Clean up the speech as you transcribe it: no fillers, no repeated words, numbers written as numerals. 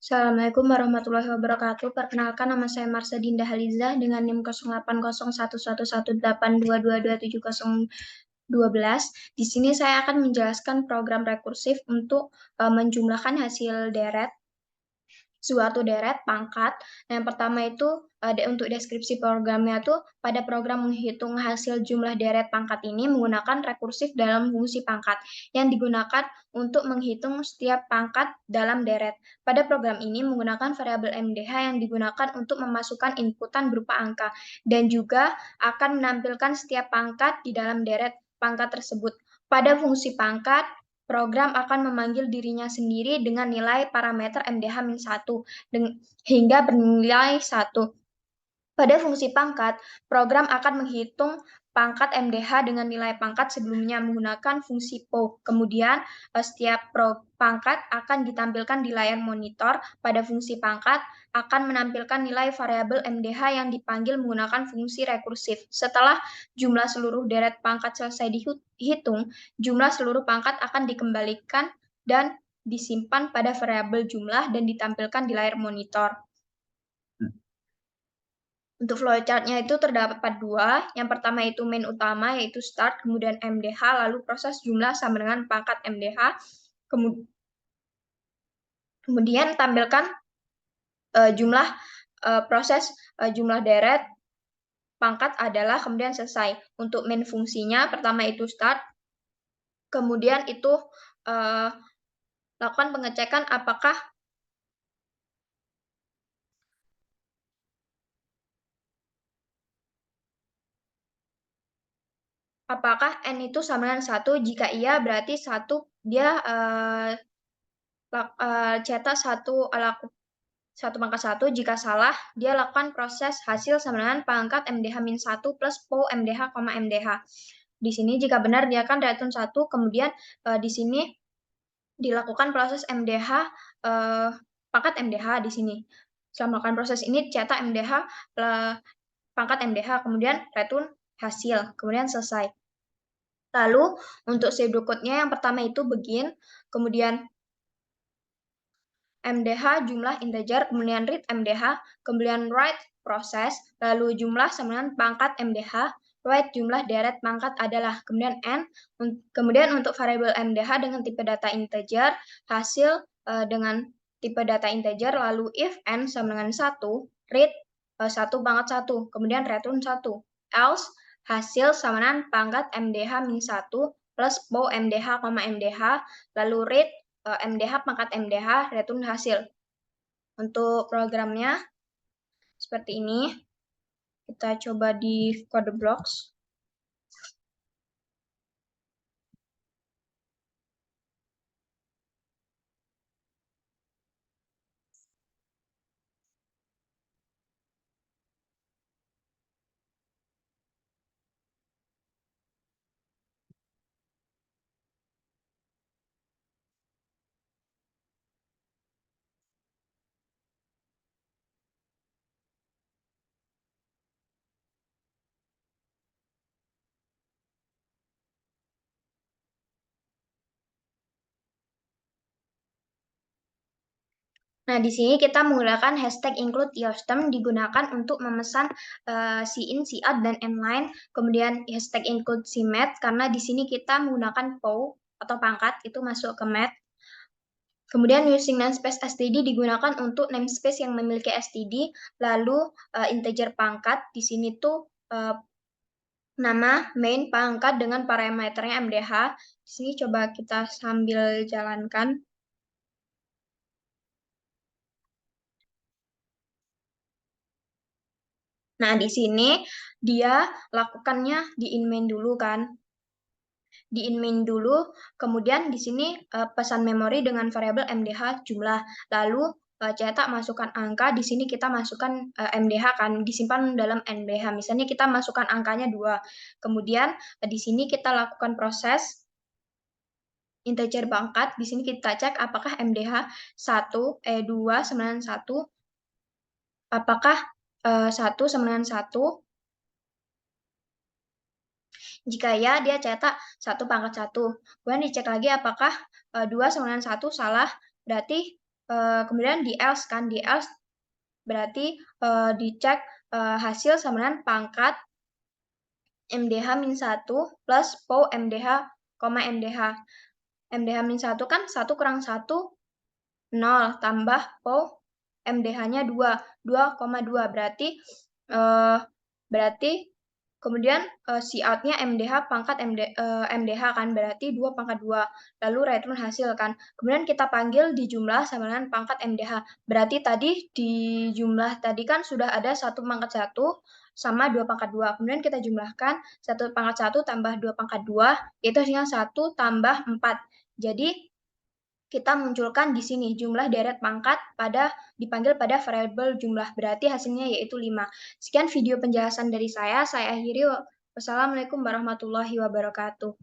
Assalamualaikum warahmatullahi wabarakatuh. Perkenalkan, nama saya Marsha Dinda Halizah dengan NIM 08011188222712. Di sini saya akan menjelaskan program rekursif untuk menjumlahkan hasil deret suatu deret pangkat. Yang pertama itu untuk deskripsi programnya tuh pada program menghitung hasil jumlah deret pangkat ini menggunakan rekursif dalam fungsi pangkat yang digunakan untuk menghitung setiap pangkat dalam deret. Pada program ini menggunakan variabel MDH yang digunakan untuk memasukkan inputan berupa angka dan juga akan menampilkan setiap pangkat di dalam deret pangkat tersebut. Pada fungsi pangkat, program akan memanggil dirinya sendiri dengan nilai parameter MDH-1 hingga bernilai 1. Pada fungsi pangkat, program akan menghitung pangkat MDH dengan nilai pangkat sebelumnya menggunakan fungsi POW. Kemudian, setiap pangkat akan ditampilkan di layar monitor. Pada fungsi pangkat akan menampilkan nilai variabel MDH yang dipanggil menggunakan fungsi rekursif. Setelah jumlah seluruh deret pangkat selesai dihitung, jumlah seluruh pangkat akan dikembalikan dan disimpan pada variabel jumlah dan ditampilkan di layar monitor. Untuk flowchart-nya itu terdapat dua. Yang pertama itu main utama, yaitu start, kemudian MDH, lalu proses jumlah sama dengan pangkat MDH. Kemudian tampilkan jumlah proses jumlah deret pangkat adalah kemudian selesai. Untuk main fungsinya, pertama itu start, kemudian itu lakukan pengecekan apakah N itu sama dengan 1. Jika iya, berarti 1 dia cetak satu pangkat 1. Jika salah, dia lakukan proses hasil sama dengan pangkat MDH-1 plus POW MDH, MDH. Di sini jika benar dia akan return 1, kemudian di sini dilakukan proses MDH pangkat MDH di sini. Setelah melakukan proses ini cetak MDH pangkat MDH, kemudian return hasil, kemudian selesai. Lalu untuk pseudocode-nya yang pertama itu begin, kemudian MDH jumlah integer, kemudian read MDH, kemudian write proses, lalu jumlah sama dengan pangkat MDH, write jumlah deret pangkat adalah, kemudian n, kemudian untuk variabel MDH dengan tipe data integer, hasil dengan tipe data integer, lalu if n sama dengan 1, read 1 pangkat 1, kemudian return 1, else hasil sama dengan pangkat MDH-1 plus POW MDH, MDH, lalu read MDH pangkat MDH, return hasil. Untuk programnya seperti ini. Kita coba di code blocks. Nah, di sini kita menggunakan hashtag include yourStem digunakan untuk memesan cin, cout, dan inline. Kemudian hashtag include cmat karena di sini kita menggunakan POW atau pangkat itu masuk ke mat. Kemudian using namespace std digunakan untuk namespace yang memiliki std. Lalu integer pangkat di sini tuh nama main pangkat dengan parameternya MDH. Di sini coba kita sambil jalankan. Nah, di sini dia lakukannya di in main dulu kan. Di in main dulu, kemudian di sini pesan memori dengan variabel MDH jumlah. Lalu cetak masukkan angka, di sini kita masukkan MDH kan, disimpan dalam MDH. Misalnya kita masukkan angkanya 2. Kemudian di sini kita lakukan proses integer pangkat. Di sini kita cek apakah MDH 2 sama dengan 1. Apakah 1 sama dengan 1. Jika ya, dia cetak 1 pangkat 1. Kemudian dicek lagi apakah 2 sama dengan 1 salah, berarti kemudian di else kan, di else berarti dicek hasil sama dengan pangkat MDH-1 plus POW MDH, MDH. MDH-1 kan 1 kurang 1, 0, tambah POW MDH-nya 2, 2,2. Berarti kemudian si out-nya MDH pangkat MDH kan, berarti 2 pangkat 2. Lalu return hasil kan. Kemudian kita panggil di jumlah sama dengan pangkat MDH. Berarti tadi di jumlah tadi kan sudah ada 1 pangkat 1 sama 2 pangkat 2. Kemudian kita jumlahkan 1 pangkat 1 tambah 2 pangkat 2, itu hasilnya 1 tambah 4. Jadi kita munculkan di sini jumlah deret pangkat dipanggil pada variabel jumlah, berarti hasilnya yaitu 5. Sekian video penjelasan dari saya akhiri. Wassalamualaikum warahmatullahi wabarakatuh.